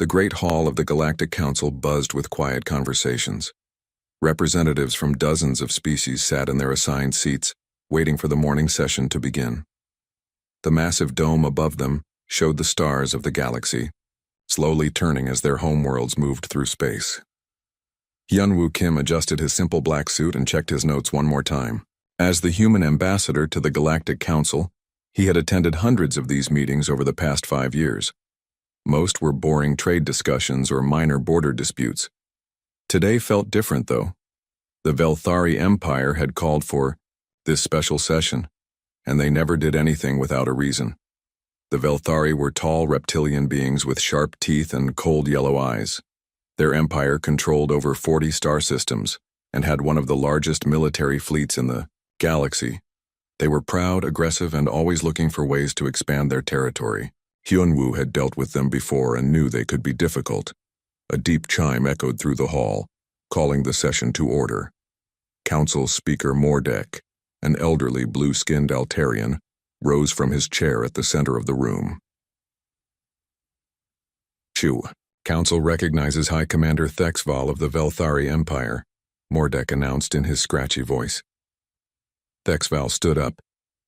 The great hall of the Galactic Council buzzed with quiet conversations. Representatives from dozens of species sat in their assigned seats, waiting for the morning session to begin. The massive dome above them showed the stars of the galaxy, slowly turning as their homeworlds moved through space. Hyunwoo Kim adjusted his simple black suit and checked his notes one more time. As the human ambassador to the Galactic Council, he had attended hundreds of these meetings over the past 5 years. Most were boring trade discussions or minor border disputes. Today felt different, though. The Velthari Empire had called for this special session, and they never did anything without a reason. The Velthari were tall reptilian beings with sharp teeth and cold yellow eyes. Their empire controlled over 40 star systems and had one of the largest military fleets in the galaxy. They were proud, aggressive, and always looking for ways to expand their territory. Hyunwoo had dealt with them before and knew they could be difficult. A deep chime echoed through the hall, calling the session to order. Council Speaker Mordek, an elderly blue-skinned Altarian, rose from his chair at the center of the room. Chew. Council recognizes High Commander Thexval of the Velthari Empire, Mordek announced in his scratchy voice. Thexval stood up,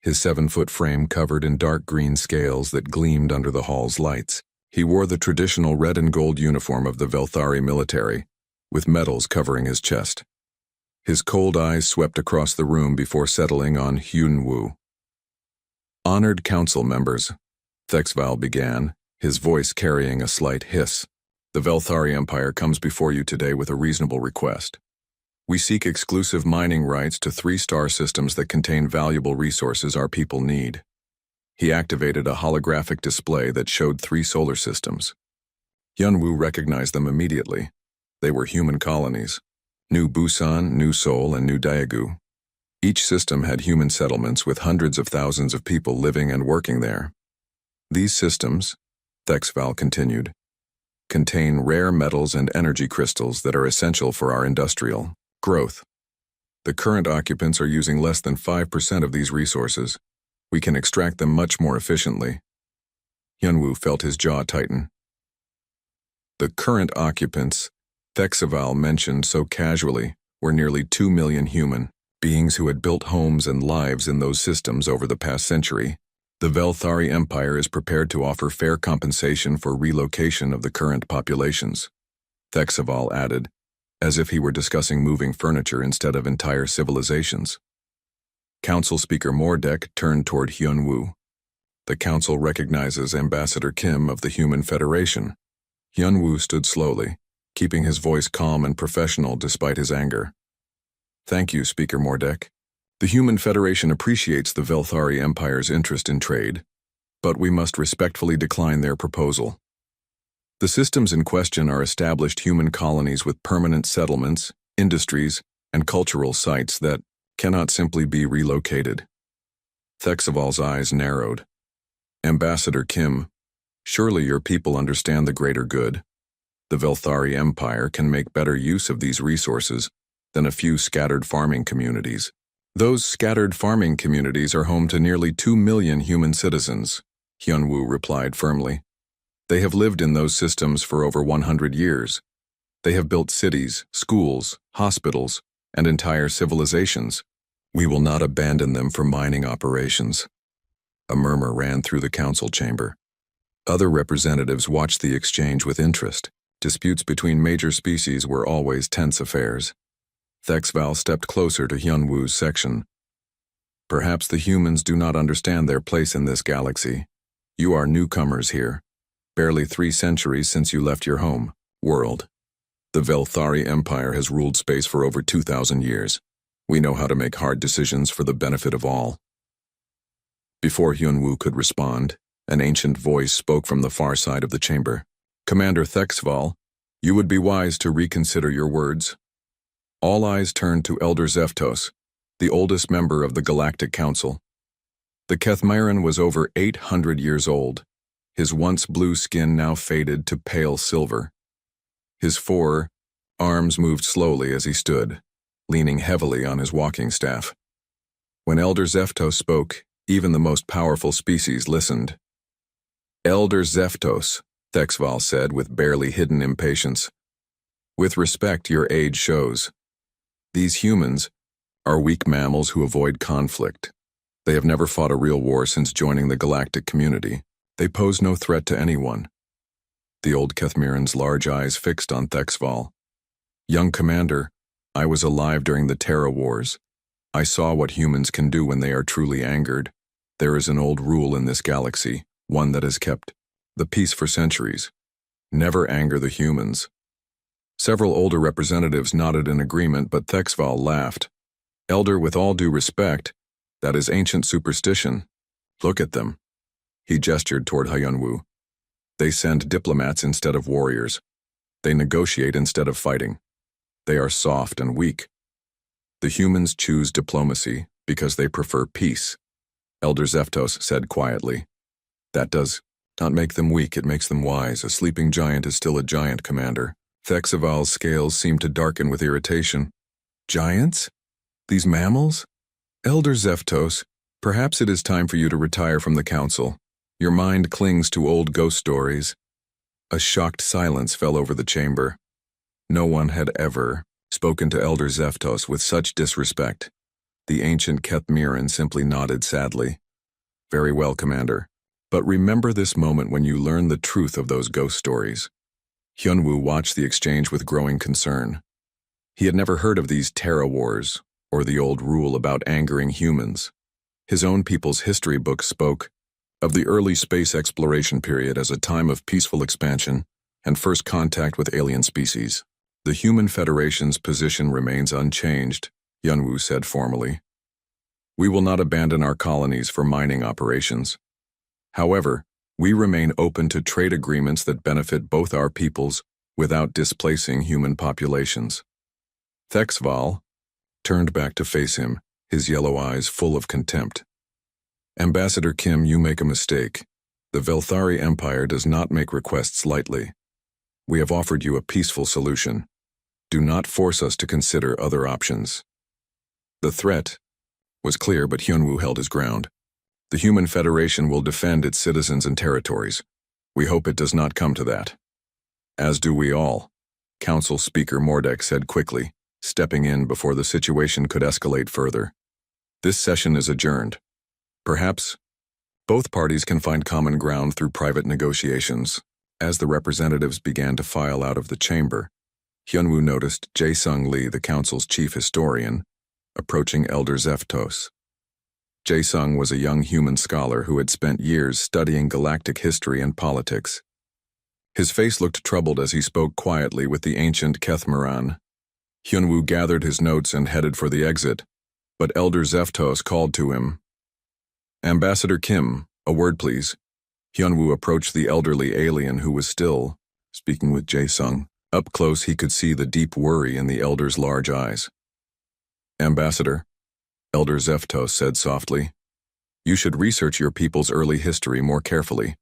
his 7-foot frame covered in dark green scales that gleamed under the hall's lights. He wore the traditional red and gold uniform of the Velthari military, with medals covering his chest. His cold eyes swept across the room before settling on Hyunwoo. Honored council members, Thexval began, his voice carrying a slight hiss. The Velthari Empire comes before you today with a reasonable request. We seek exclusive mining rights to 3 star systems that contain valuable resources our people need. He activated a holographic display that showed 3 solar systems. Hyunwoo recognized them immediately. They were human colonies: New Busan, New Seoul, and New Daegu. Each system had human settlements with hundreds of thousands of people living and working there. These systems, Thexval continued, contain rare metals and energy crystals that are essential for our industrial growth. The current occupants are using less than 5% of these resources. We can extract them much more efficiently. Hyunwoo felt his jaw tighten. The current occupants, Thexval mentioned so casually, were nearly 2 million human beings who had built homes and lives in those systems over the past century. The Velthari Empire is prepared to offer fair compensation for relocation of the current populations, Thexval added, as if he were discussing moving furniture instead of entire civilizations. Council Speaker Mordek turned toward Hyunwoo. The council recognizes Ambassador Kim of the Human Federation. Hyunwoo stood slowly, keeping his voice calm and professional despite his anger. Thank you, Speaker Mordek. The Human Federation appreciates the Velthari Empire's interest in trade, but we must respectfully decline their proposal. The systems in question are established human colonies with permanent settlements, industries, and cultural sites that cannot simply be relocated. Thexval's eyes narrowed. Ambassador Kim, surely your people understand the greater good. The Velthari Empire can make better use of these resources than a few scattered farming communities. Those scattered farming communities are home to nearly 2 million human citizens, Hyunwoo replied firmly. They have lived in those systems for over 100 years. They have built cities, schools, hospitals, and entire civilizations. We will not abandon them for mining operations. A murmur ran through the council chamber. Other representatives watched the exchange with interest. Disputes between major species were always tense affairs. Thexval stepped closer to Hyunwoo's section. Perhaps the humans do not understand their place in this galaxy. You are newcomers here. Barely 3 centuries since you left your home world. The Velthari Empire has ruled space for over 2,000 years. We know how to make hard decisions for the benefit of all. Before Hyunwoo could respond, an ancient voice spoke from the far side of the chamber. Commander Thexval, you would be wise to reconsider your words. All eyes turned to Elder Zeftos, the oldest member of the Galactic Council. The Kethmairan was over 800 years old. His once blue skin now faded to pale silver. His arms moved slowly as he stood, leaning heavily on his walking staff. When Elder Zeftos spoke, even the most powerful species listened. Elder Zeftos, Thexval said with barely hidden impatience. With respect, your age shows. These humans are weak mammals who avoid conflict. They have never fought a real war since joining the galactic community. They pose no threat to anyone. The old Kethmiran's large eyes fixed on Thexval. Young commander, I was alive during the Terra Wars. I saw what humans can do when they are truly angered. There is an old rule in this galaxy, one that has kept the peace for centuries. Never anger the humans. Several older representatives nodded in agreement, but Thexval laughed. Elder, with all due respect, that is ancient superstition. Look at them. He gestured toward Hyunwoo. They send diplomats instead of warriors. They negotiate instead of fighting. They are soft and weak. The humans choose diplomacy because they prefer peace, Elder Zeftos said quietly. That does not make them weak, it makes them wise. A sleeping giant is still a giant, Commander. Thexval's scales seemed to darken with irritation. Giants? These mammals? Elder Zeftos, perhaps it is time for you to retire from the council. Your mind clings to old ghost stories. A shocked silence fell over the chamber. No one had ever spoken to Elder Zeftos with such disrespect. The ancient Kethmiran simply nodded sadly. Very well, Commander. But remember this moment when you learn the truth of those ghost stories. Hyunwoo watched the exchange with growing concern. He had never heard of these Terra Wars, or the old rule about angering humans. His own people's history book spoke of the early space exploration period as a time of peaceful expansion and first contact with alien species. The Human Federation's position remains unchanged, Hyunwoo said formally. We will not abandon our colonies for mining operations. However, we remain open to trade agreements that benefit both our peoples without displacing human populations. Thexval turned back to face him, his yellow eyes full of contempt. Ambassador Kim, you make a mistake. The Velthari Empire does not make requests lightly. We have offered you a peaceful solution. Do not force us to consider other options. The threat was clear, but Hyunwoo held his ground. The Human Federation will defend its citizens and territories. We hope it does not come to that. As do we all, Council Speaker Mordek said quickly, stepping in before the situation could escalate further. This session is adjourned. Perhaps both parties can find common ground through private negotiations. As the representatives began to file out of the chamber, Hyunwoo noticed Jae-sung Lee, the council's chief historian, approaching Elder Zeftos. Jae-sung was a young human scholar who had spent years studying galactic history and politics. His face looked troubled as he spoke quietly with the ancient Kethmiran. Hyunwoo gathered his notes and headed for the exit, but Elder Zeftos called to him. Ambassador Kim, a word please. Hyunwoo approached the elderly alien who was still speaking with Jae-sung. Up close he could see the deep worry in the elder's large eyes. Ambassador, Elder Zeftos said softly, you should research your people's early history more carefully.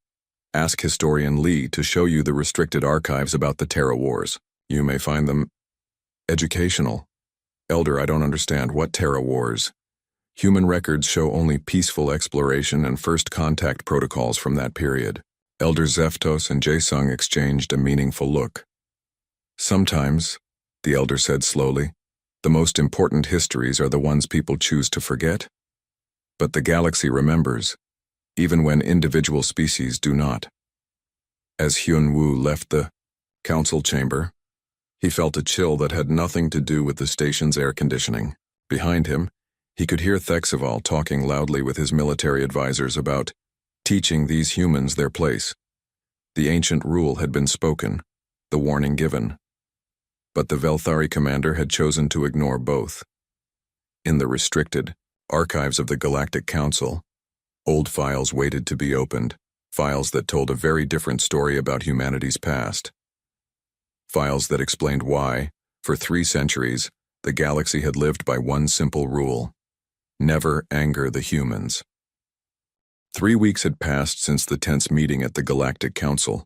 Ask historian Lee to show you the restricted archives about the Terra Wars. You may find them educational. Elder, I don't understand. What Terra Wars? Human records show only peaceful exploration and first contact protocols from that period. Elder Zeftos and Jae-sung exchanged a meaningful look. Sometimes, the elder said slowly, the most important histories are the ones people choose to forget. But the galaxy remembers, even when individual species do not. As Hyunwoo left the council chamber, he felt a chill that had nothing to do with the station's air conditioning. Behind him, he could hear Thexval talking loudly with his military advisors about teaching these humans their place. The ancient rule had been spoken, the warning given. But the Velthari commander had chosen to ignore both. In the restricted archives of the Galactic Council, old files waited to be opened, files that told a very different story about humanity's past. Files that explained why, for 3 centuries, the galaxy had lived by one simple rule: never anger the humans. 3 weeks had passed since the tense meeting at the Galactic Council.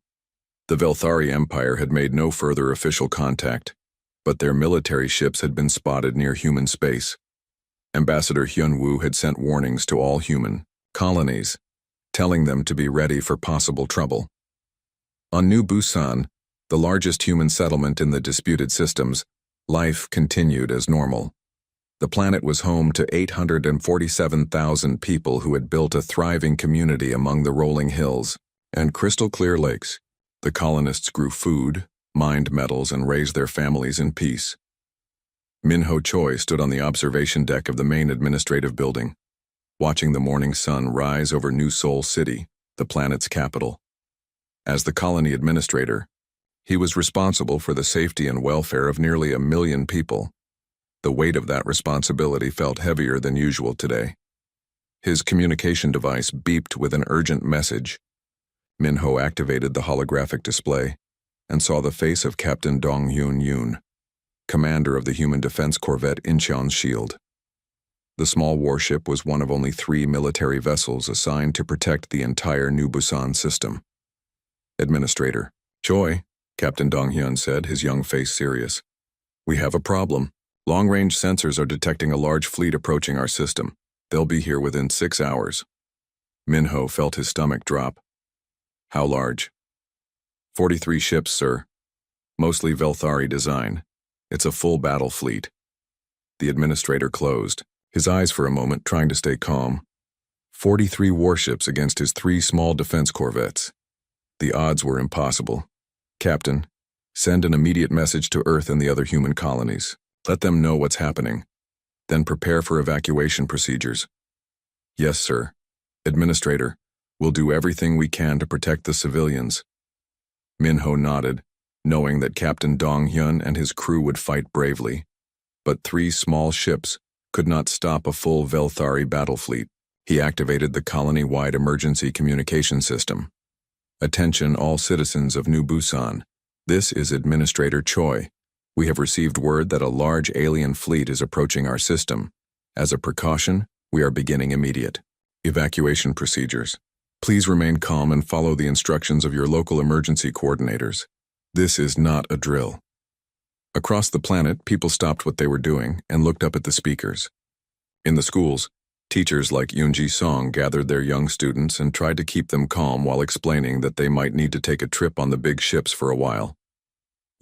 The Velthari Empire had made no further official contact, but their military ships had been spotted near human space. Ambassador Hyunwoo had sent warnings to all human colonies, telling them to be ready for possible trouble. On New Busan, the largest human settlement in the disputed systems, life continued as normal. The planet was home to 847,000 people who had built a thriving community among the rolling hills and crystal-clear lakes. The colonists grew food, mined metals, and raised their families in peace. Min-ho Choi stood on the observation deck of the main administrative building, watching the morning sun rise over New Seoul City, the planet's capital. As the colony administrator, he was responsible for the safety and welfare of nearly 1 million people. The weight of that responsibility felt heavier than usual today. His communication device beeped with an urgent message. Min-ho activated the holographic display and saw the face of Captain Dong-hyun Yoon, commander of the human defense corvette Incheon's Shield. The small warship was one of only 3 military vessels assigned to protect the entire New Busan system. Administrator Choi, Captain Dong-hyun said, his young face serious. We have a problem. Long-range sensors are detecting a large fleet approaching our system. They'll be here within 6 hours. Min-ho felt his stomach drop. How large? 43 ships, sir. Mostly Velthari design. It's a full battle fleet. The administrator closed, his eyes for a moment trying to stay calm. 43 warships against his 3 small defense corvettes. The odds were impossible. Captain, send an immediate message to Earth and the other human colonies. Let them know what's happening. Then prepare for evacuation procedures. Yes, sir. Administrator, we'll do everything we can to protect the civilians. Min-ho nodded, knowing that Captain Dong-hyun and his crew would fight bravely. But 3 small ships could not stop a full Velthari battle fleet. He activated the colony-wide emergency communication system. Attention all citizens of New Busan. This is Administrator Choi. We have received word that a large alien fleet is approaching our system. As a precaution, we are beginning immediate evacuation procedures. Please remain calm and follow the instructions of your local emergency coordinators. This is not a drill. Across the planet, people stopped what they were doing and looked up at the speakers. In the schools, teachers like Yoon-ji Song gathered their young students and tried to keep them calm while explaining that they might need to take a trip on the big ships for a while.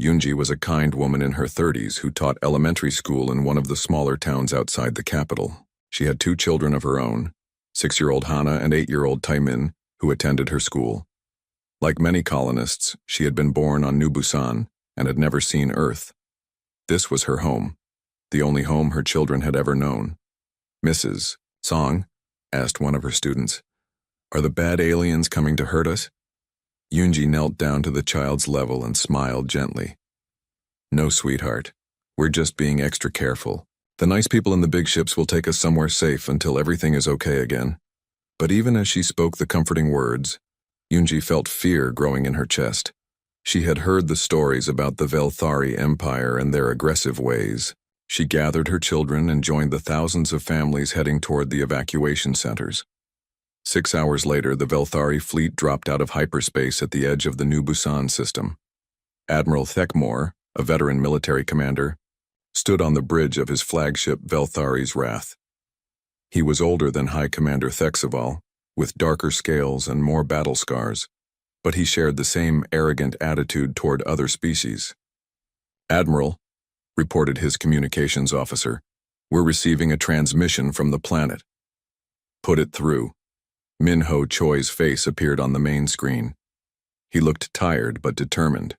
Yoon-ji was a kind woman in her 30s who taught elementary school in one of the smaller towns outside the capital. She had 2 children of her own, 6-year-old Hana and 8-year-old Taemin, who attended her school. Like many colonists, she had been born on New Busan and had never seen Earth. This was her home, the only home her children had ever known. Mrs. Song asked one of her students, "Are the bad aliens coming to hurt us?" Yoon-ji knelt down to the child's level and smiled gently. "No, sweetheart. We're just being extra careful. The nice people in the big ships will take us somewhere safe until everything is okay again." But even as she spoke the comforting words, Yoon-ji felt fear growing in her chest. She had heard the stories about the Velthari Empire and their aggressive ways. She gathered her children and joined the thousands of families heading toward the evacuation centers. 6 hours later, the Velthari fleet dropped out of hyperspace at the edge of the New Busan system. Admiral Thekmore, a veteran military commander, stood on the bridge of his flagship Velthari's Wrath. He was older than High Commander Thekseval, with darker scales and more battle scars, but he shared the same arrogant attitude toward other species. "Admiral," reported his communications officer, "we're receiving a transmission from the planet." "Put it through." Min-ho Choi's face appeared on the main screen. He looked tired but determined.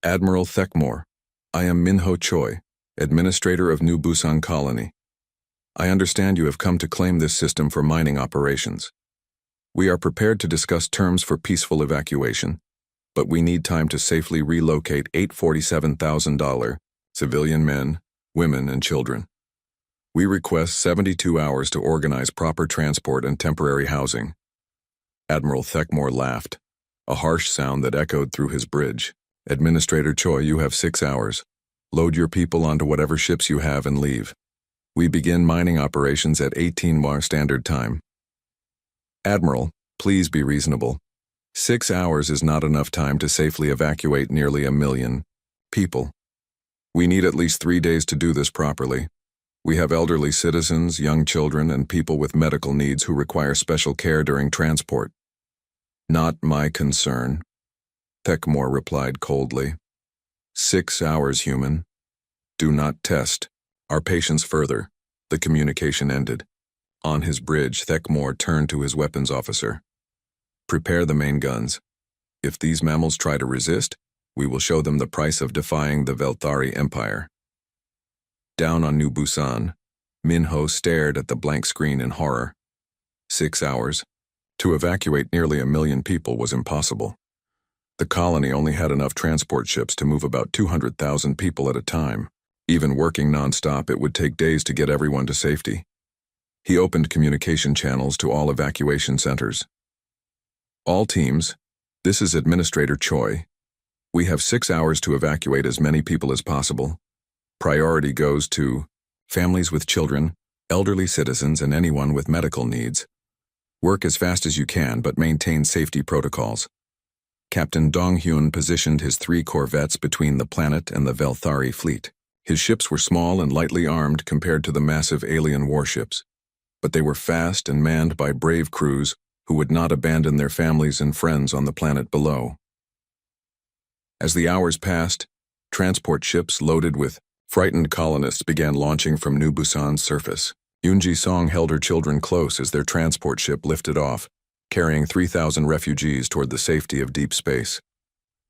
"Admiral Thekmore, I am Min-ho Choi, administrator of New Busan Colony. I understand you have come to claim this system for mining operations. We are prepared to discuss terms for peaceful evacuation, but we need time to safely relocate $847,000 civilian men, women, and children. We request 72 hours to organize proper transport and temporary housing." Admiral Thekmore laughed, a harsh sound that echoed through his bridge. "Administrator Choi, you have 6 hours. Load your people onto whatever ships you have and leave. We begin mining operations at 18 Standard Time." "Admiral, please be reasonable. 6 hours is not enough time to safely evacuate nearly 1 million people. We need at least 3 days to do this properly. We have elderly citizens, young children, and people with medical needs who require special care during transport." "Not my concern." Thekmore replied coldly. 6 hours, human. Do not test our patience further. The communication ended. On his bridge, Thekmore turned to his weapons officer. Prepare the main guns. If these mammals try to resist, we will show them the price of defying the Velthari Empire. Down on New Busan, Minho stared at the blank screen in horror. 6 hours. To evacuate nearly 1 million people was impossible. The colony only had enough transport ships to move about 200,000 people at a time. Even working non-stop, it would take days to get everyone to safety. He opened communication channels to all evacuation centers. All teams, this is Administrator Choi. We have 6 hours to evacuate as many people as possible. Priority goes to families with children, elderly citizens, and anyone with medical needs. Work as fast as you can, but maintain safety protocols. Captain Dong-hyun positioned his 3 corvettes between the planet and the Velthari fleet. His ships were small and lightly armed compared to the massive alien warships, but they were fast and manned by brave crews who would not abandon their families and friends on the planet below. As the hours passed, transport ships loaded with frightened colonists began launching from New Busan's surface. Yoonji Song held her children close as their transport ship lifted off, carrying 3,000 refugees toward the safety of deep space.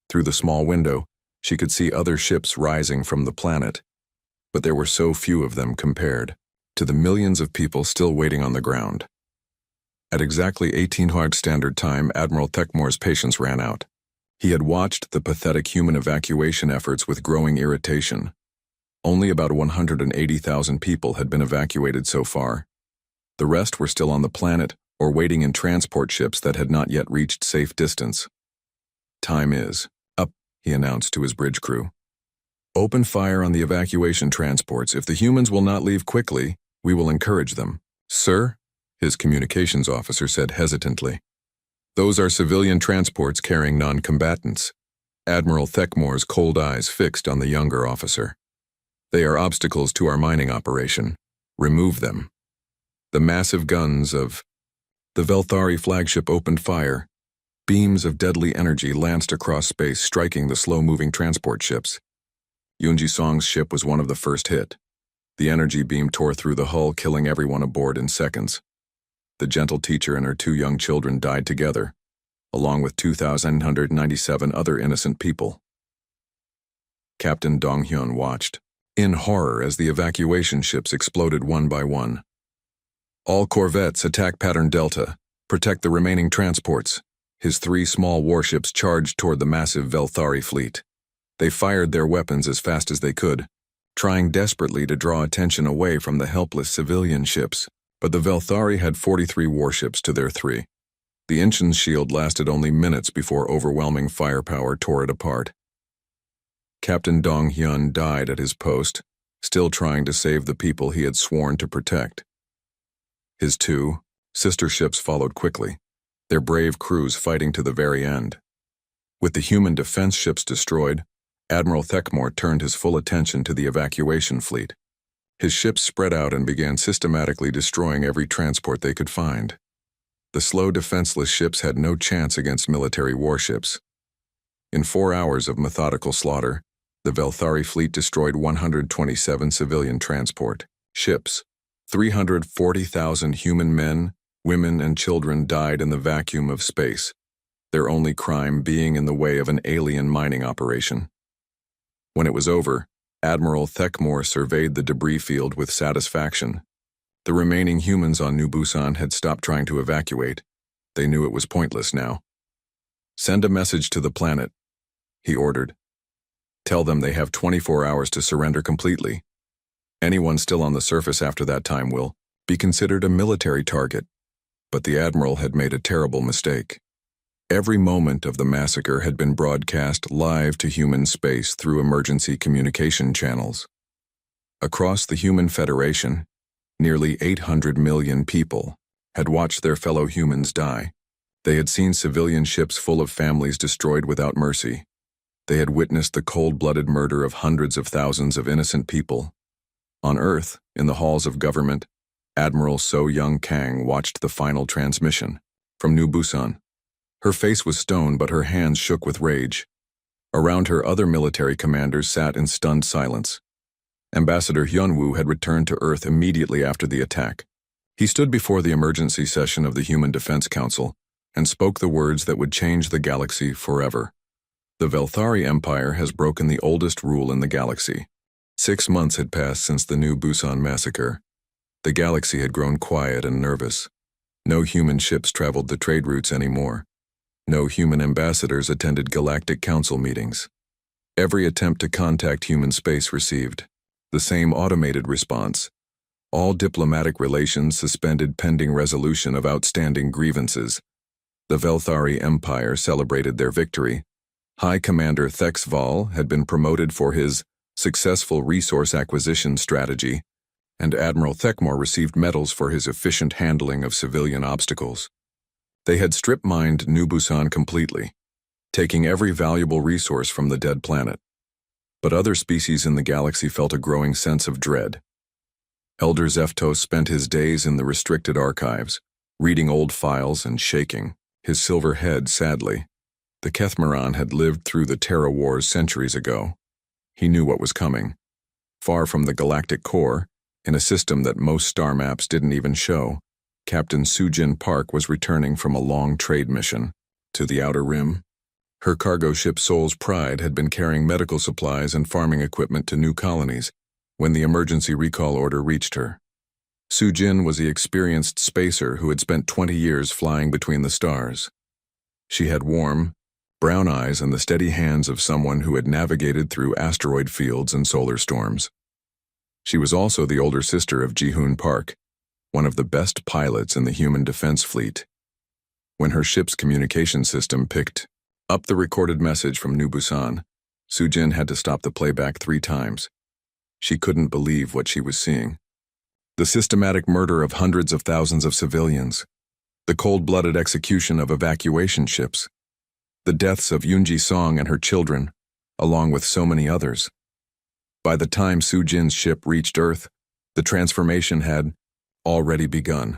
Through the small window, she could see other ships rising from the planet, but there were so few of them compared to the millions of people still waiting on the ground. At exactly 1800 Standard Time, Admiral Thekmore's patience ran out. He had watched the pathetic human evacuation efforts with growing irritation. Only about 180,000 people had been evacuated so far. The rest were still on the planet or waiting in transport ships that had not yet reached safe distance. Time is up, he announced to his bridge crew. Open fire on the evacuation transports. If the humans will not leave quickly, we will encourage them. Sir, his communications officer said hesitantly. Those are civilian transports carrying non-combatants. Admiral Thekmore's cold eyes fixed on the younger officer. They are obstacles to our mining operation. Remove them. The massive guns of the Velthari flagship opened fire. Beams of deadly energy lanced across space, striking the slow-moving transport ships. Yoonji Song's ship was one of the first hit. The energy beam tore through the hull, killing everyone aboard in seconds. The gentle teacher and her 2 young children died together, along with 2,997 other innocent people. Captain Dong-hyun watched in horror as the evacuation ships exploded one by one. All corvettes attack pattern Delta. Protect the remaining transports. His 3 small warships charged toward the massive Velthari fleet. They fired their weapons as fast as they could, trying desperately to draw attention away from the helpless civilian ships, but the Velthari had 43 warships to their 3. The Inchin's shield lasted only minutes before overwhelming firepower tore it apart. Captain Dong-hyun died at his post, still trying to save the people he had sworn to protect. His 2 sister ships followed quickly, their brave crews fighting to the very end. With the human defense ships destroyed, Admiral Thekmore turned his full attention to the evacuation fleet. His ships spread out and began systematically destroying every transport they could find. The slow, defenseless ships had no chance against military warships. In 4 hours of methodical slaughter, the Velthari fleet destroyed 127 civilian transport ships. 340,000 human men, women, and children died in the vacuum of space, their only crime being in the way of an alien mining operation. When it was over, Admiral Thekmore surveyed the debris field with satisfaction. The remaining humans on New Busan had stopped trying to evacuate. They knew it was pointless now. Send a message to the planet, he ordered. Tell them they have 24 hours to surrender completely. Anyone still on the surface after that time will be considered a military target. But the Admiral had made a terrible mistake. Every moment of the massacre had been broadcast live to human space through emergency communication channels. Across the Human Federation, nearly 800 million people had watched their fellow humans die. They had seen civilian ships full of families destroyed without mercy. They had witnessed the cold-blooded murder of hundreds of thousands of innocent people. On Earth, in the halls of government, Admiral So Young Kang watched the final transmission from New Busan. Her face was stone, but her hands shook with rage. Around her, other military commanders sat in stunned silence. Ambassador Hyunwoo had returned to Earth immediately after the attack. He stood before the emergency session of the Human Defense Council and spoke the words that would change the galaxy forever. The Velthari Empire has broken the oldest rule in the galaxy. 6 months had passed since the New Busan massacre. The galaxy had grown quiet and nervous. No human ships traveled the trade routes anymore. No human ambassadors attended galactic council meetings. Every attempt to contact human space received the same automated response: all diplomatic relations suspended pending resolution of outstanding grievances. The Velthari Empire celebrated their victory. High Commander Thexval had been promoted for his successful resource acquisition strategy, and Admiral Thekmore received medals for his efficient handling of civilian obstacles. They had strip-mined New Busan completely, taking every valuable resource from the dead planet. But other species in the galaxy felt a growing sense of dread. Elder Zeftos spent his days in the restricted archives, reading old files and shaking his silver head sadly. The Kethmeran had lived through the Terra Wars centuries ago. He knew what was coming. Far from the galactic core, in a system that most star maps didn't even show, Captain Soo-Jin Park was returning from a long trade mission to the Outer Rim. Her cargo ship Soul's Pride had been carrying medical supplies and farming equipment to new colonies when the emergency recall order reached her. Soo-Jin was the experienced spacer who had spent 20 years flying between the stars. She had warm, brown eyes and the steady hands of someone who had navigated through asteroid fields and solar storms. She was also the older sister of Ji-hoon Park, one of the best pilots in the human defense fleet. When her ship's communication system picked up the recorded message from New Busan, Soo-Jin had to stop the playback 3 times. She couldn't believe what she was seeing. The systematic murder of hundreds of thousands of civilians, the cold-blooded execution of evacuation ships, the deaths of Yoonji Song and her children, along with so many others. By the time Soo-Jin's ship reached Earth, the transformation had already begun.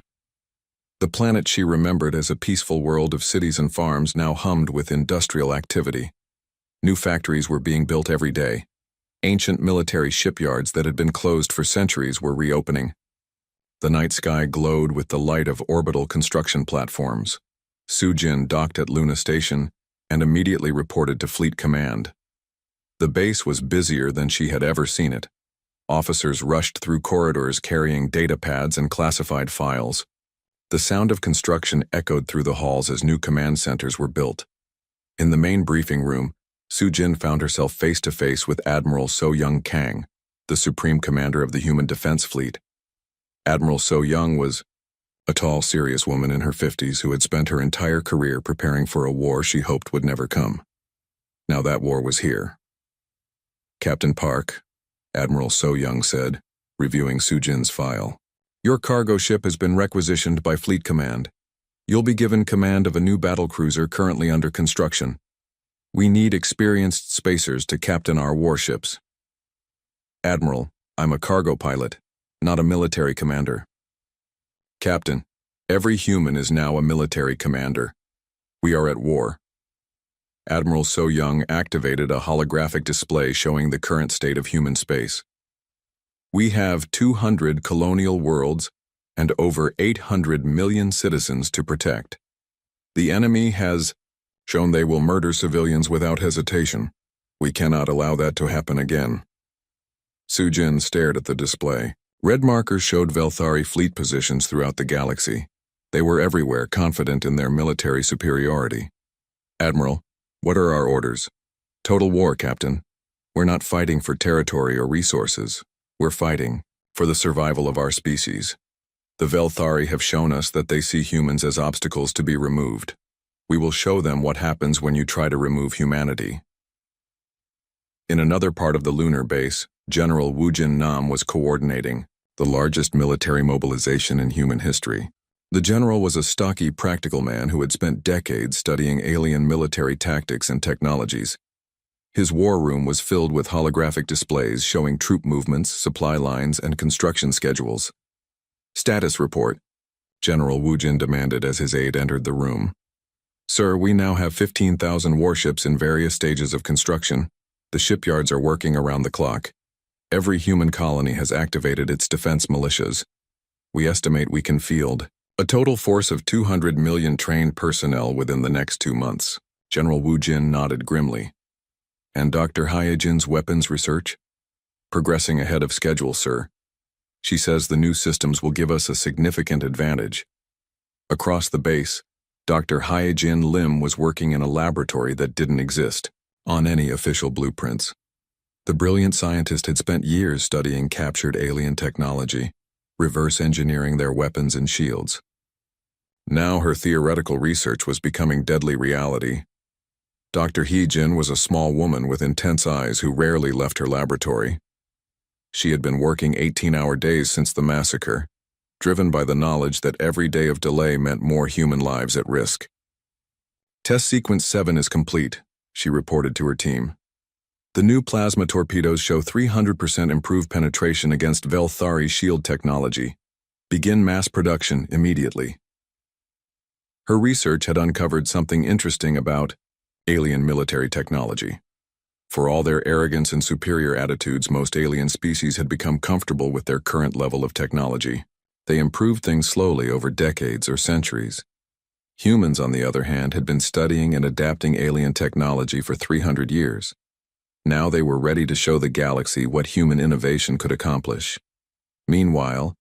The planet she remembered as a peaceful world of cities and farms now hummed with industrial activity. New factories were being built every day. Ancient military shipyards that had been closed for centuries were reopening. The night sky glowed with the light of orbital construction platforms. Soo-Jin docked at Luna Station and immediately reported to Fleet Command. The base was busier than she had ever seen it. Officers rushed through corridors carrying data pads and classified files. The sound of construction echoed through the halls as new command centers were built. In the main briefing room, Soo-Jin found herself face-to-face with Admiral So-Young Kang, the Supreme Commander of the Human Defense Fleet. Admiral So-Young was a tall, serious woman in her 50s who had spent her entire career preparing for a war she hoped would never come. Now that war was here. "Captain Park," Admiral So-Young said, reviewing Soo-Jin's file, "your cargo ship has been requisitioned by Fleet Command. You'll be given command of a new battlecruiser currently under construction. We need experienced spacers to captain our warships." "Admiral, I'm a cargo pilot, not a military commander." "Captain, every human is now a military commander. We are at war." Admiral So-Young activated a holographic display showing the current state of human space. "We have 200 colonial worlds and over 800 million citizens to protect. The enemy has shown they will murder civilians without hesitation. We cannot allow that to happen again." Soo-Jin stared at the display. Red markers showed Velthari fleet positions throughout the galaxy. They were everywhere, confident in their military superiority. "Admiral, what are our orders?" "Total war, Captain. We're not fighting for territory or resources. We're fighting for the survival of our species. The Velthari have shown us that they see humans as obstacles to be removed. We will show them what happens when you try to remove humanity." In another part of the lunar base, General Woojin Nam was coordinating the largest military mobilization in human history. The general was a stocky, practical man who had spent decades studying alien military tactics and technologies. His war room was filled with holographic displays showing troop movements, supply lines, and construction schedules. "Status report," General Woojin demanded as his aide entered the room. Sir, we now have 15,000 warships in various stages of construction. The shipyards are working around the clock. Every human colony has activated its defense militias. We estimate we can field a total force of 200 million trained personnel within the next 2 months. General Wu Jin nodded grimly. And Dr. Hyejin's weapons research? Progressing ahead of schedule, sir. She says the new systems will give us a significant advantage. Across the base, Dr. Hyejin Lim was working in a laboratory that didn't exist on any official blueprints. The brilliant scientist had spent years studying captured alien technology, reverse engineering their weapons and shields. Now her theoretical research was becoming deadly reality. Dr. Hyejin was a small woman with intense eyes who rarely left her laboratory. She had been working 18-hour days since the massacre, driven by the knowledge that every day of delay meant more human lives at risk. Test Sequence 7 is complete, she reported to her team. The new plasma torpedoes show 300% improved penetration against Velthari shield technology. Begin mass production immediately. Her research had uncovered something interesting about alien military technology. For all their arrogance and superior attitudes, most alien species had become comfortable with their current level of technology. They improved things slowly over decades or centuries. Humans, on the other hand, had been studying and adapting alien technology for 300 years. Now they were ready to show the galaxy what human innovation could accomplish. Meanwhile,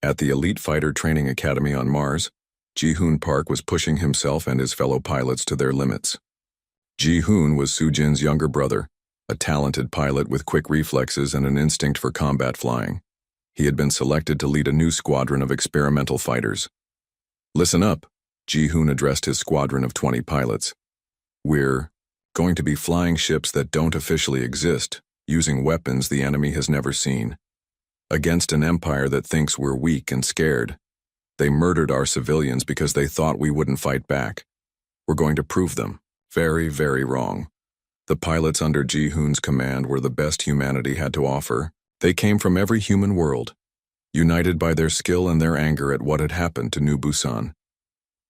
at the elite fighter training academy on Mars, Ji-hoon Park was pushing himself and his fellow pilots to their limits. Ji-hoon was Soo-jin's younger brother, a talented pilot with quick reflexes and an instinct for combat flying. He had been selected to lead a new squadron of experimental fighters. Listen up, Ji-hoon addressed his squadron of 20 pilots. We're going to be flying ships that don't officially exist, using weapons the enemy has never seen. Against an empire that thinks we're weak and scared. They murdered our civilians because they thought we wouldn't fight back. We're going to prove them very, very wrong. The pilots under Ji-hoon's command were the best humanity had to offer. They came from every human world, united by their skill and their anger at what had happened to New Busan.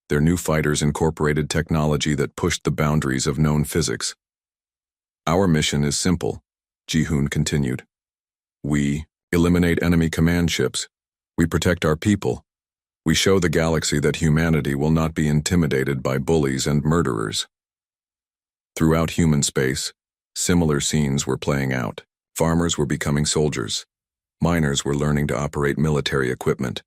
Their new fighters incorporated technology that pushed the boundaries of known physics. Our mission is simple, Ji-hoon continued. We eliminate enemy command ships. We protect our people. We show the galaxy that humanity will not be intimidated by bullies and murderers. Throughout human space, similar scenes were playing out. Farmers were becoming soldiers. Miners were learning to operate military equipment.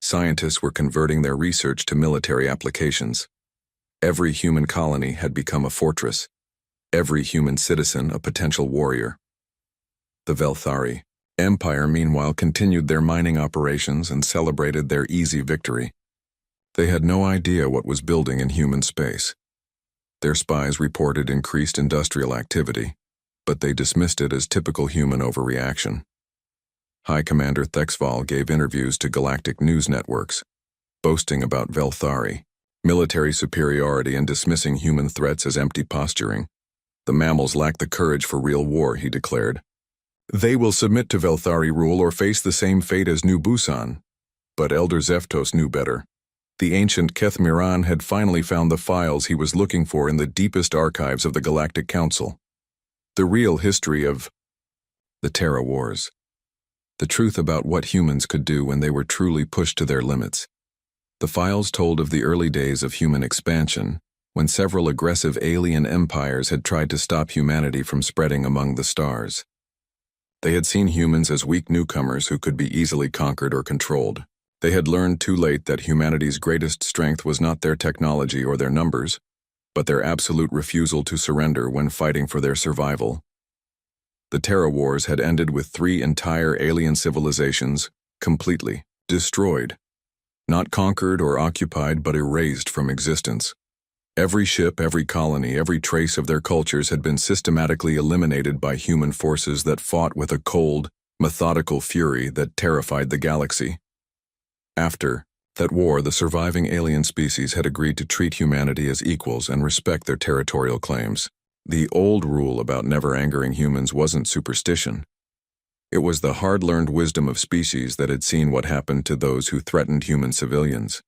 Scientists were converting their research to military applications. Every human colony had become a fortress. Every human citizen a potential warrior. The Velthari Empire, meanwhile, continued their mining operations and celebrated their easy victory. They had no idea what was building in human space. Their spies reported increased industrial activity, but they dismissed it as typical human overreaction. High Commander Thexval gave interviews to galactic news networks, boasting about Velthari, military superiority and dismissing human threats as empty posturing. The mammals lack the courage for real war, he declared. They will submit to Velthari rule or face the same fate as New Busan. But Elder Zeftos knew better. The ancient Keth Miran had finally found the files he was looking for in the deepest archives of the Galactic Council. The real history of the Terra Wars. The truth about what humans could do when they were truly pushed to their limits. The files told of the early days of human expansion, when several aggressive alien empires had tried to stop humanity from spreading among the stars. They had seen humans as weak newcomers who could be easily conquered or controlled. They had learned too late that humanity's greatest strength was not their technology or their numbers, but their absolute refusal to surrender when fighting for their survival. The Terra Wars had ended with 3 entire alien civilizations completely destroyed. Not conquered or occupied, but erased from existence. Every ship, every colony, every trace of their cultures had been systematically eliminated by human forces that fought with a cold, methodical fury that terrified the galaxy. After that war, the surviving alien species had agreed to treat humanity as equals and respect their territorial claims. The old rule about never angering humans wasn't superstition. It was the hard-learned wisdom of species that had seen what happened to those who threatened human civilians.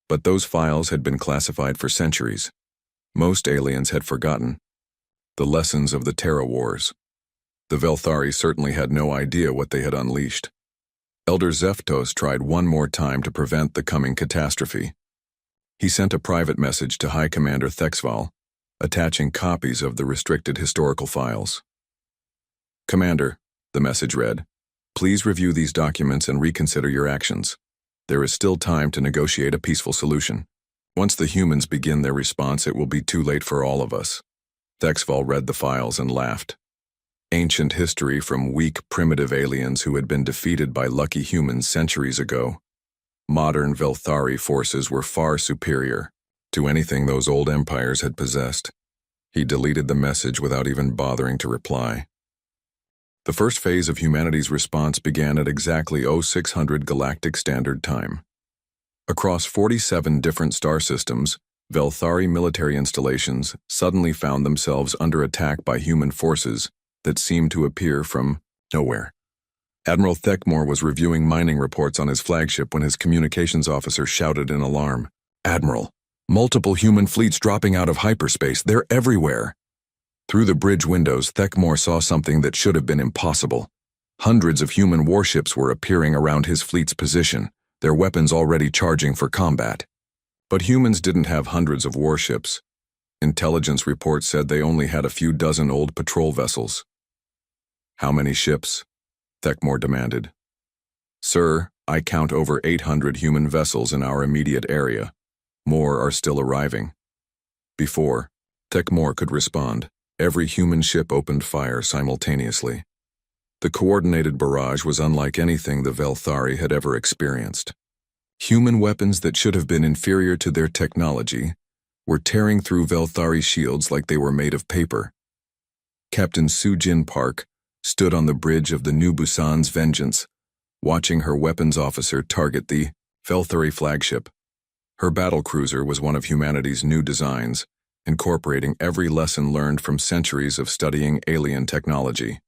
But those files had been classified for centuries. Most aliens had forgotten the lessons of the Terra Wars. The Velthari certainly had no idea what they had unleashed. Elder Zeftos tried one more time to prevent the coming catastrophe. He sent a private message to High Commander Thexval, attaching copies of the restricted historical files. "Commander," the message read, "please review these documents and reconsider your actions. There is still time to negotiate a peaceful solution. Once the humans begin their response, it will be too late for all of us." Thexval read the files and laughed. Ancient history from weak, primitive aliens who had been defeated by lucky humans centuries ago. Modern Velthari forces were far superior to anything those old empires had possessed. He deleted the message without even bothering to reply. The first phase of humanity's response began at exactly 0600 Galactic Standard Time. Across 47 different star systems, Velthari military installations suddenly found themselves under attack by human forces that seemed to appear from nowhere. Admiral Thekmore was reviewing mining reports on his flagship when his communications officer shouted in alarm, "Admiral, multiple human fleets dropping out of hyperspace, they're everywhere." Through the bridge windows, Thekmore saw something that should have been impossible. Hundreds of human warships were appearing around his fleet's position, their weapons already charging for combat. But humans didn't have hundreds of warships. Intelligence reports said they only had a few dozen old patrol vessels. "How many ships?" Thekmore demanded. "Sir, I count over 800 human vessels in our immediate area. More are still arriving." Before Thekmore could respond, every human ship opened fire simultaneously. The coordinated barrage was unlike anything the Velthari had ever experienced. Human weapons that should have been inferior to their technology were tearing through Velthari shields like they were made of paper. Captain Sujin Park stood on the bridge of the New Busan's Vengeance, watching her weapons officer target the Velthari flagship. Her battlecruiser was one of humanity's new designs, incorporating every lesson learned from centuries of studying alien technology.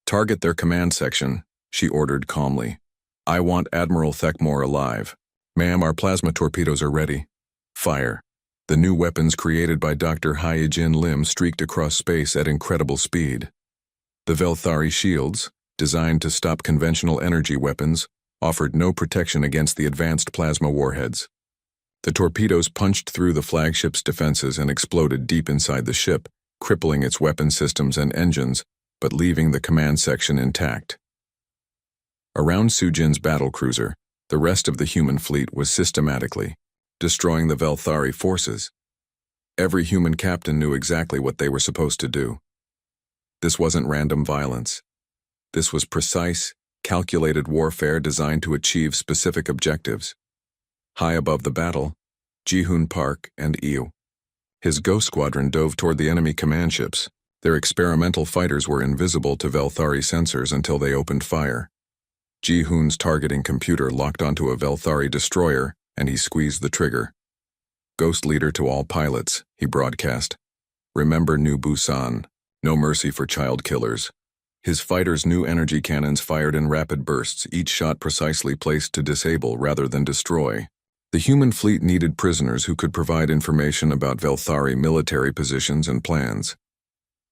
"Target their command section," she ordered calmly. "I want Admiral Thekmore alive." "Ma'am, our plasma torpedoes are ready." Fire. The new weapons created by Dr. Hyejin Lim streaked across space at incredible speed. The Velthari shields, designed to stop conventional energy weapons, offered no protection against the advanced plasma warheads. The torpedoes punched through the flagship's defenses and exploded deep inside the ship, crippling its weapon systems and engines, but leaving the command section intact. Around Sujin's battlecruiser, the rest of the human fleet was systematically destroying the Velthari forces. Every human captain knew exactly what they were supposed to do. This wasn't random violence. This was precise, calculated warfare designed to achieve specific objectives. High above the battle, Ji-hoon Park and Eo. His Ghost Squadron dove toward the enemy command ships. Their experimental fighters were invisible to Velthari sensors until they opened fire. Ji-hoon's targeting computer locked onto a Velthari destroyer, and he squeezed the trigger. "Ghost leader to all pilots," he broadcast. "Remember New Busan, no mercy for child killers." His fighters' new energy cannons fired in rapid bursts, each shot precisely placed to disable rather than destroy. The human fleet needed prisoners who could provide information about Velthari military positions and plans.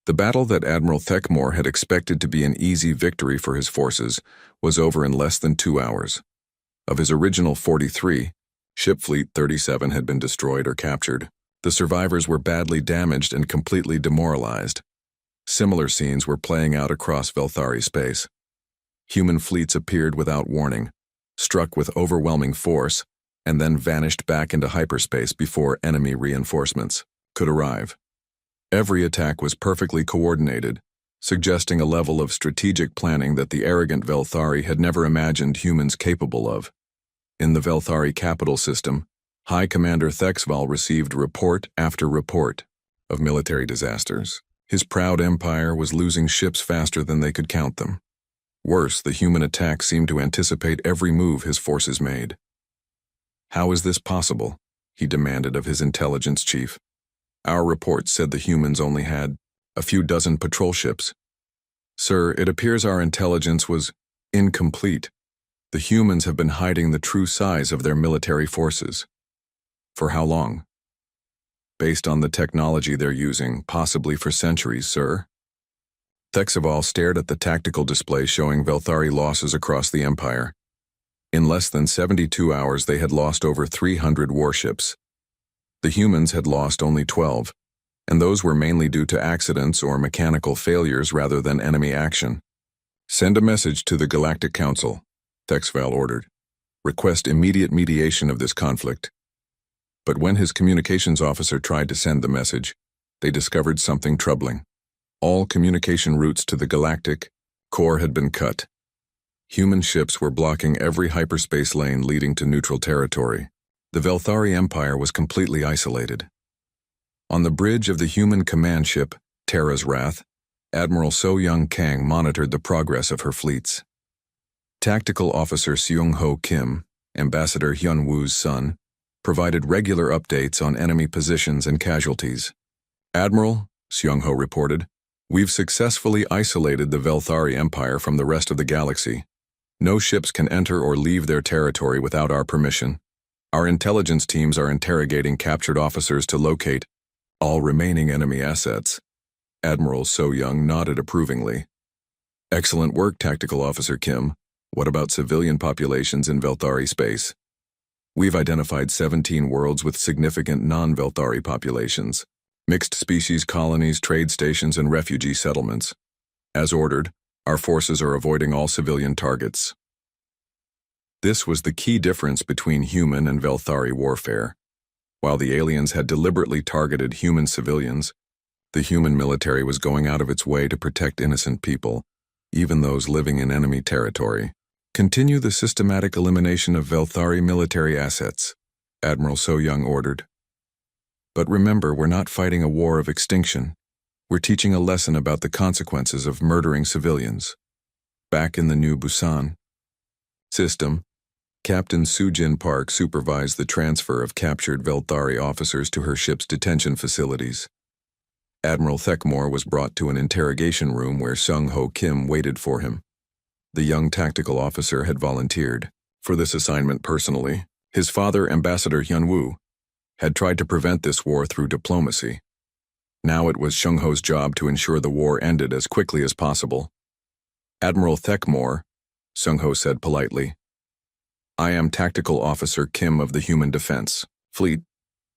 The battle that Admiral Thekmore had expected to be an easy victory for his forces was over in less than 2 hours. Of his original 43, Ship Fleet 37 had been destroyed or captured. The survivors were badly damaged and completely demoralized. Similar scenes were playing out across Velthari space. Human fleets appeared without warning, struck with overwhelming force, and then vanished back into hyperspace before enemy reinforcements could arrive. Every attack was perfectly coordinated, suggesting a level of strategic planning that the arrogant Velthari had never imagined humans capable of. In the Velthari capital system, High Commander Thexval received report after report of military disasters. His proud empire was losing ships faster than they could count them. Worse, the human attack seemed to anticipate every move his forces made. "How is this possible?" he demanded of his intelligence chief. "Our reports said the humans only had a few dozen patrol ships." "Sir, it appears our intelligence was incomplete. The humans have been hiding the true size of their military forces." For how long? Based on the technology they're using, possibly for centuries, sir. Thexval stared at the tactical display showing Velthari losses across the Empire. In less than 72 hours, they had lost over 300 warships. The humans had lost only 12, and those were mainly due to accidents or mechanical failures rather than enemy action. Send a message to the Galactic Council, Thexval ordered. Request immediate mediation of this conflict. But when his communications officer tried to send the message, they discovered something troubling. All communication routes to the galactic core had been cut. Human ships were blocking every hyperspace lane leading to neutral territory. The Velthari Empire was completely isolated. On the bridge of the human command ship, Terra's Wrath, Admiral So-Young Kang monitored the progress of her fleets. Tactical Officer Seung-Ho Kim, Ambassador Hyun-Woo's son, provided regular updates on enemy positions and casualties. Admiral, Seung-Ho reported, we've successfully isolated the Velthari Empire from the rest of the galaxy. No ships can enter or leave their territory without our permission. Our intelligence teams are interrogating captured officers to locate all remaining enemy assets. Admiral So-Young nodded approvingly. Excellent work, Tactical Officer Kim. What about civilian populations in Velthari space? We've identified 17 worlds with significant non-Velthari populations, mixed species colonies, trade stations, and refugee settlements. As ordered, our forces are avoiding all civilian targets. This was the key difference between human and Velthari warfare. While the aliens had deliberately targeted human civilians, the human military was going out of its way to protect innocent people, even those living in enemy territory. Continue the systematic elimination of Velthari military assets, Admiral So-Young ordered. But remember, we're not fighting a war of extinction. We're teaching a lesson about the consequences of murdering civilians. Back in the New Busan system, Captain Soo-Jin Park supervised the transfer of captured Velthari officers to her ship's detention facilities. Admiral Thekmore was brought to an interrogation room where Seung-Ho Kim waited for him. The young tactical officer had volunteered for this assignment personally. His father, Ambassador Hyun-Woo, had tried to prevent this war through diplomacy. Now it was Seung-Ho's job to ensure the war ended as quickly as possible. Admiral Thekmore, Seung-Ho said politely, I am Tactical Officer Kim of the Human Defense Fleet.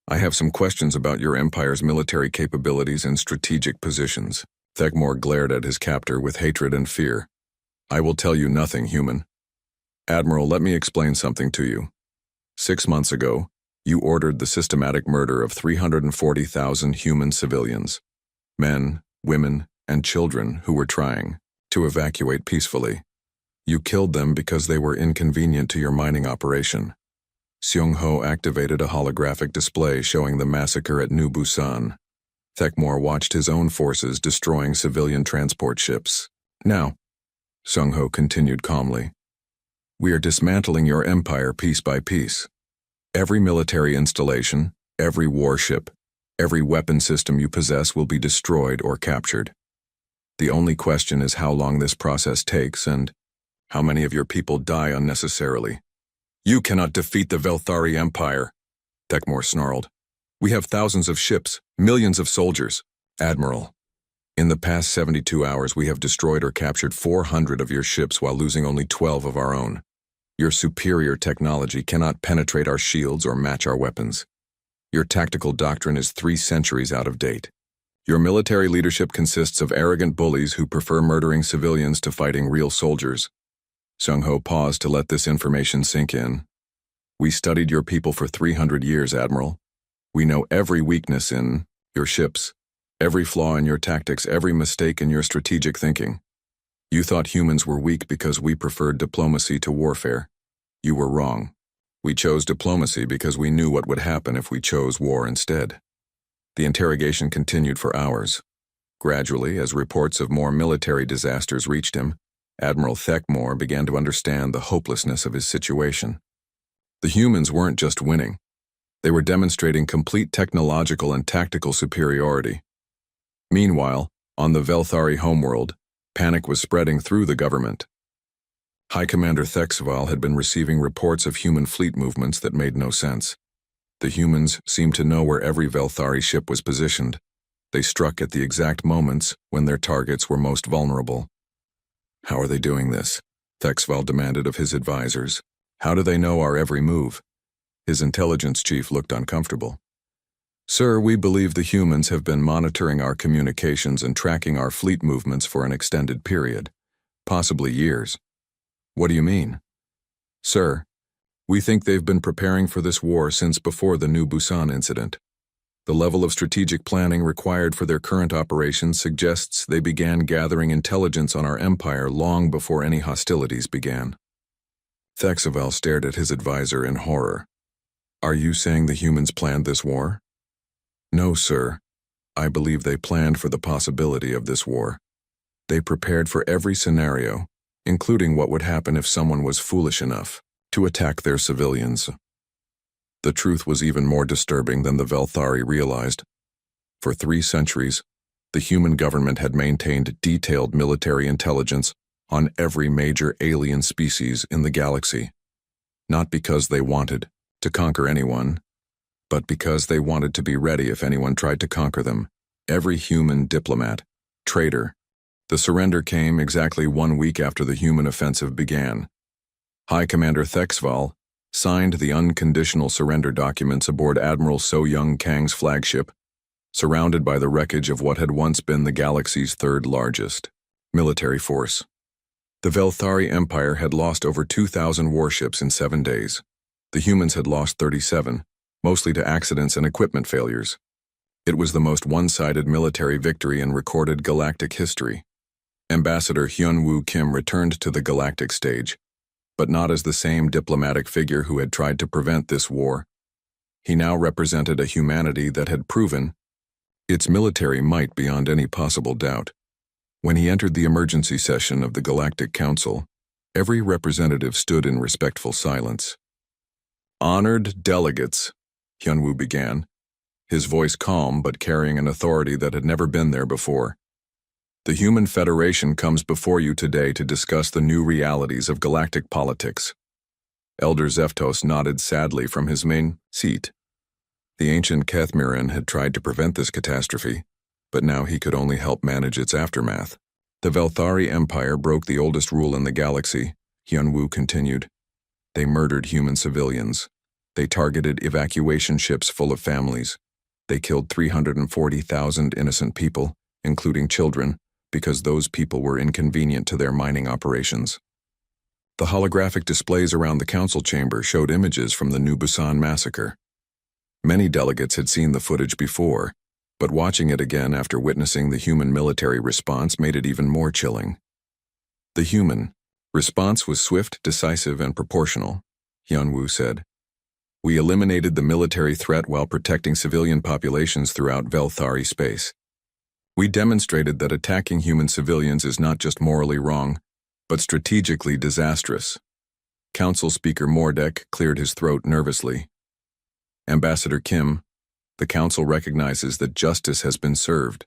I have some questions about your Empire's military capabilities and strategic positions. Thekmore glared at his captor with hatred and fear. I will tell you nothing, human. Admiral, let me explain something to you. 6 months ago, you ordered the systematic murder of 340,000 human civilians, men, women, and children who were trying to evacuate peacefully. You killed them because they were inconvenient to your mining operation. Seung-Ho activated a holographic display showing the massacre at New Busan. Thekmore watched his own forces destroying civilian transport ships. Now, Seung-Ho continued calmly, we are dismantling your empire piece by piece. Every military installation, every warship, every weapon system you possess will be destroyed or captured. The only question is how long this process takes and how many of your people die unnecessarily. You cannot defeat the Velthari Empire, Thekmore snarled. We have thousands of ships, millions of soldiers. Admiral, in the past 72 hours we have destroyed or captured 400 of your ships while losing only 12 of our own. Your superior technology cannot penetrate our shields or match our weapons. Your tactical doctrine is 3 centuries out of date. Your military leadership consists of arrogant bullies who prefer murdering civilians to fighting real soldiers. Seung-Ho paused to let this information sink in. We studied your people for 300 years, Admiral. We know every weakness in your ships, every flaw in your tactics, every mistake in your strategic thinking. You thought humans were weak because we preferred diplomacy to warfare. You were wrong. We chose diplomacy because we knew what would happen if we chose war instead. The interrogation continued for hours. Gradually, as reports of more military disasters reached him, Admiral Thekmore began to understand the hopelessness of his situation. The humans weren't just winning. They were demonstrating complete technological and tactical superiority. Meanwhile, on the Velthari homeworld, panic was spreading through the government. High Commander Thexval had been receiving reports of human fleet movements that made no sense. The humans seemed to know where every Velthari ship was positioned. They struck at the exact moments when their targets were most vulnerable. How are they doing this? Thexval demanded of his advisors. How do they know our every move? His intelligence chief looked uncomfortable. Sir, we believe the humans have been monitoring our communications and tracking our fleet movements for an extended period, possibly years. What do you mean? Sir, we think they've been preparing for this war since before the New Busan incident. The level of strategic planning required for their current operations suggests they began gathering intelligence on our empire long before any hostilities began. Thexval stared at his advisor in horror. Are you saying the humans planned this war? No, sir. I believe they planned for the possibility of this war. They prepared for every scenario, including what would happen if someone was foolish enough to attack their civilians. The truth was even more disturbing than the Velthari realized. For 3 centuries, the human government had maintained detailed military intelligence on every major alien species in the galaxy, not because they wanted to conquer anyone, but because they wanted to be ready if anyone tried to conquer them. Every human diplomat, traitor. The surrender came exactly 1 week after the human offensive began. High Commander Thexval signed the unconditional surrender documents aboard Admiral So Young Kang's flagship, surrounded by the wreckage of what had once been the galaxy's 3rd largest military force. The Velthari Empire had lost over 2,000 warships in 7 days. The humans had lost 37, mostly to accidents and equipment failures. It was the most one-sided military victory in recorded galactic history. Ambassador Hyun-Woo Kim returned to the galactic stage, but not as the same diplomatic figure who had tried to prevent this war. He now represented a humanity that had proven its military might beyond any possible doubt. When he entered the emergency session of the Galactic Council, every representative stood in respectful silence. Honored delegates, Hyun-Woo began, his voice calm but carrying an authority that had never been there before. The Human Federation comes before you today to discuss the new realities of galactic politics. Elder Zeftos nodded sadly from his main seat. The ancient Kethmiran had tried to prevent this catastrophe, but now he could only help manage its aftermath. The Velthari Empire broke the oldest rule in the galaxy, Hyun-Woo continued. They murdered human civilians. They targeted evacuation ships full of families. They killed 340,000 innocent people, including children, because those people were inconvenient to their mining operations. The holographic displays around the council chamber showed images from the New Busan massacre. Many delegates had seen the footage before, but watching it again after witnessing the human military response made it even more chilling. The human response was swift, decisive, and proportional, Hyun-Woo said. We eliminated the military threat while protecting civilian populations throughout Velthari space. We demonstrated that attacking human civilians is not just morally wrong, but strategically disastrous. Council Speaker Mordek cleared his throat nervously. Ambassador Kim, the Council recognizes that justice has been served.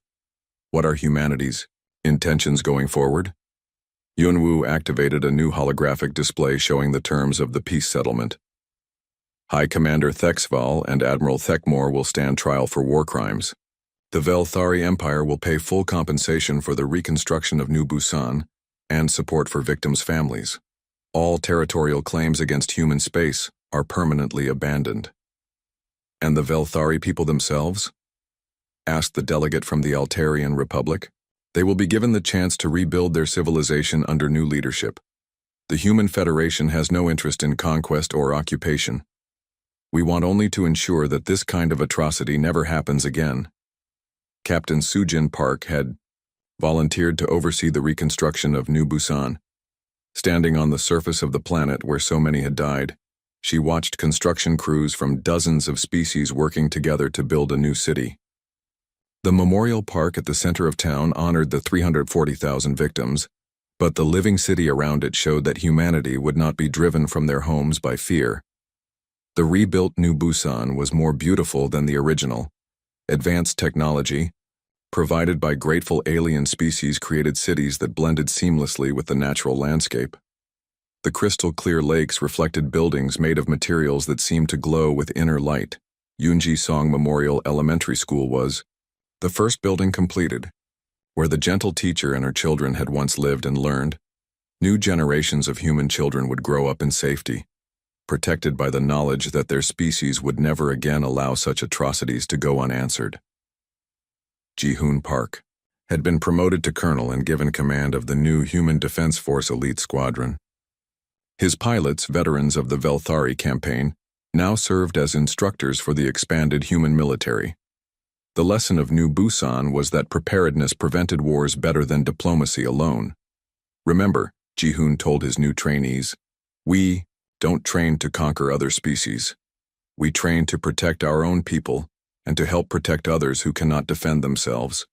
What are humanity's intentions going forward? Hyun-Woo activated a new holographic display showing the terms of the peace settlement. High Commander Thexval and Admiral Thekmore will stand trial for war crimes. The Velthari Empire will pay full compensation for the reconstruction of New Busan and support for victims' families. All territorial claims against human space are permanently abandoned. And the Velthari people themselves? Asked the delegate from the Altarian Republic. They will be given the chance to rebuild their civilization under new leadership. The Human Federation has no interest in conquest or occupation. We want only to ensure that this kind of atrocity never happens again. Captain Sujin Park had volunteered to oversee the reconstruction of New Busan. Standing on the surface of the planet where so many had died, she watched construction crews from dozens of species working together to build a new city. The memorial park at the center of town honored the 340,000 victims, but the living city around it showed that humanity would not be driven from their homes by fear. The rebuilt New Busan was more beautiful than the original. Advanced technology, provided by grateful alien species, created cities that blended seamlessly with the natural landscape. The crystal-clear lakes reflected buildings made of materials that seemed to glow with inner light. Yoonji-song Memorial Elementary School was the first building completed, where the gentle teacher and her children had once lived and learned. New generations of human children would grow up in safety, protected by the knowledge that their species would never again allow such atrocities to go unanswered. Ji-hoon Park had been promoted to colonel and given command of the new Human Defense Force Elite Squadron. His pilots, veterans of the Velthari campaign, now served as instructors for the expanded human military. The lesson of New Busan was that preparedness prevented wars better than diplomacy alone. Remember, Ji-hoon told his new trainees, "We don't train to conquer other species. We train to protect our own people and to help protect others who cannot defend themselves.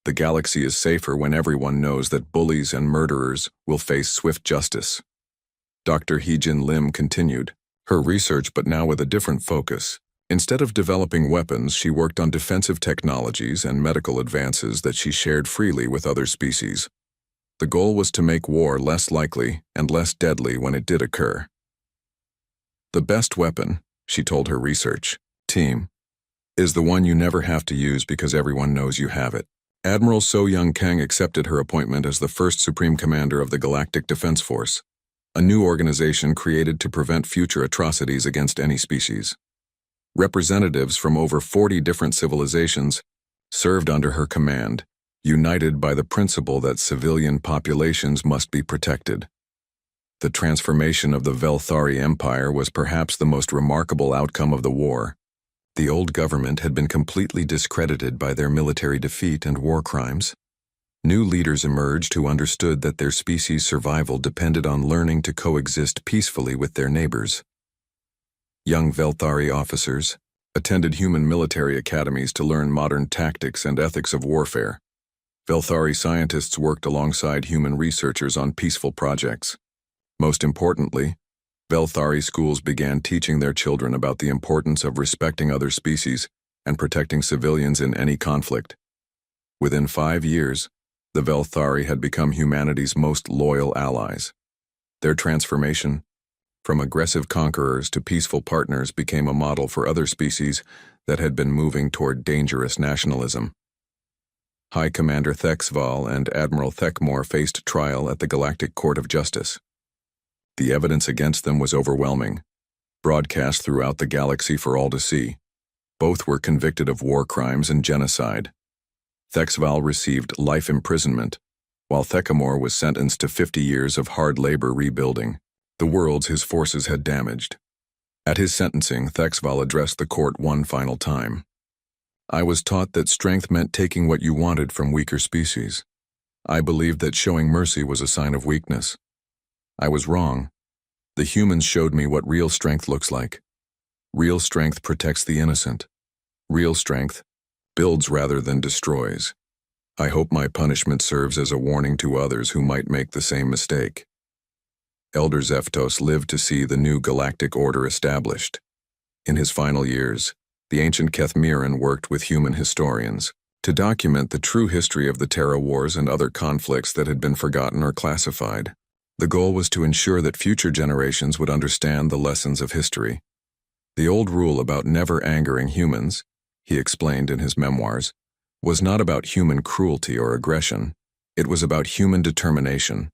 The galaxy is safer when everyone knows that bullies and murderers will face swift justice." Dr. Hee-jin Lim continued her research, but now with a different focus. Instead of developing weapons, she worked on defensive technologies and medical advances that she shared freely with other species. The goal was to make war less likely and less deadly when it did occur. "The best weapon," she told her research team, "is the one you never have to use because everyone knows you have it." Admiral So Young-kang accepted her appointment as the first Supreme Commander of the Galactic Defense Force, a new organization created to prevent future atrocities against any species. Representatives from over 40 different civilizations served under her command, united by the principle that civilian populations must be protected. The transformation of the Velthari Empire was perhaps the most remarkable outcome of the war. The old government had been completely discredited by their military defeat and war crimes. New leaders emerged who understood that their species' survival depended on learning to coexist peacefully with their neighbors. Young Velthari officers attended human military academies to learn modern tactics and ethics of warfare. Velthari scientists worked alongside human researchers on peaceful projects. Most importantly, Velthari schools began teaching their children about the importance of respecting other species and protecting civilians in any conflict. Within 5 years, the Velthari had become humanity's most loyal allies. Their transformation from aggressive conquerors to peaceful partners became a model for other species that had been moving toward dangerous nationalism. High Commander Thexval and Admiral Thekmore faced trial at the Galactic Court of Justice. The evidence against them was overwhelming, broadcast throughout the galaxy for all to see. Both were convicted of war crimes and genocide. Thexval received life imprisonment, while Thekmore was sentenced to 50 years of hard labor rebuilding the worlds his forces had damaged. At his sentencing, Thexval addressed the court one final time. "I was taught that strength meant taking what you wanted from weaker species. I believed that showing mercy was a sign of weakness. I was wrong. The humans showed me what real strength looks like. Real strength protects the innocent. Real strength builds rather than destroys. I hope my punishment serves as a warning to others who might make the same mistake." Elder Zeftos lived to see the new galactic order established. In his final years, the ancient Kethmiran worked with human historians to document the true history of the Terra Wars and other conflicts that had been forgotten or classified. The goal was to ensure that future generations would understand the lessons of history. The old rule about never angering humans, he explained in his memoirs, was not about human cruelty or aggression. It was about human determination.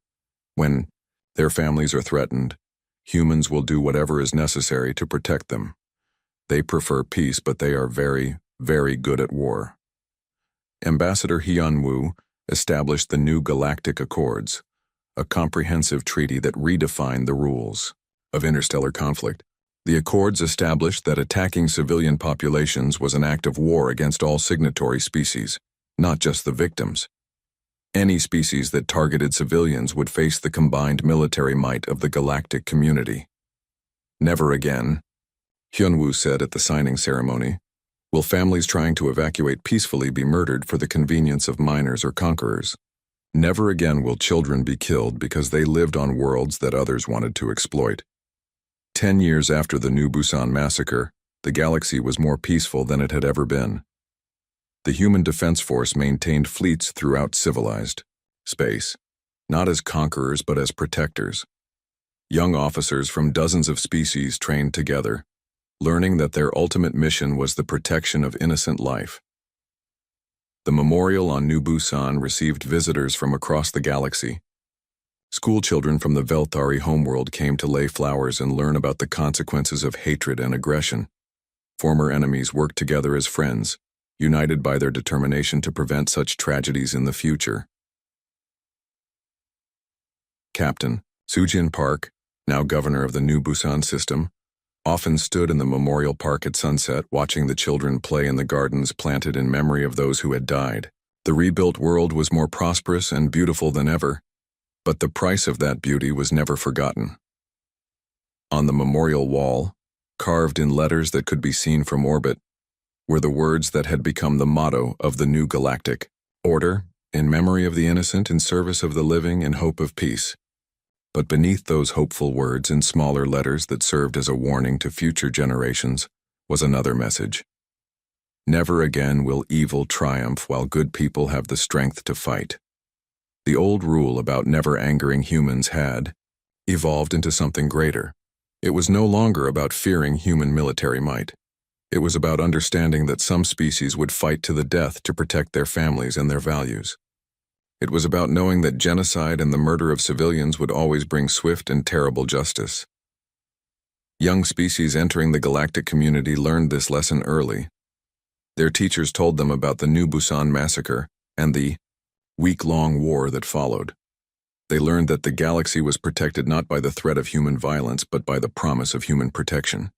When their families are threatened, humans will do whatever is necessary to protect them. They prefer peace, but they are very, very good at war. Ambassador Hyun-woo established the new Galactic Accords, a comprehensive treaty that redefined the rules of interstellar conflict. The Accords established that attacking civilian populations was an act of war against all signatory species, not just the victims. Any species that targeted civilians would face the combined military might of the galactic community. "Never again," Hyun-woo said at the signing ceremony, "will families trying to evacuate peacefully be murdered for the convenience of minors or conquerors. Never again will children be killed because they lived on worlds that others wanted to exploit." 10 years after the New Busan massacre, the galaxy was more peaceful than it had ever been. The Human Defense Force maintained fleets throughout civilized space, not as conquerors but as protectors. Young officers from dozens of species trained together, learning that their ultimate mission was the protection of innocent life. The memorial on New Busan received visitors from across the galaxy. Schoolchildren from the Velthari homeworld came to lay flowers and learn about the consequences of hatred and aggression. Former enemies worked together as friends, united by their determination to prevent such tragedies in the future. Captain Sujin Park, now governor of the New Busan system, often stood in the memorial park at sunset watching the children play in the gardens planted in memory of those who had died. The rebuilt world was more prosperous and beautiful than ever, but the price of that beauty was never forgotten. On the memorial wall, carved in letters that could be seen from orbit, were the words that had become the motto of the new galactic order, in memory of the innocent, in service of the living, in hope of peace. But beneath those hopeful words, in smaller letters that served as a warning to future generations, was another message. Never again will evil triumph while good people have the strength to fight. The old rule about never angering humans had evolved into something greater. It was no longer about fearing human military might. It was about understanding that some species would fight to the death to protect their families and their values. It was about knowing that genocide and the murder of civilians would always bring swift and terrible justice. Young species entering the galactic community learned this lesson early. Their teachers told them about the New Busan massacre and the week-long war that followed. They learned that the galaxy was protected not by the threat of human violence but by the promise of human protection.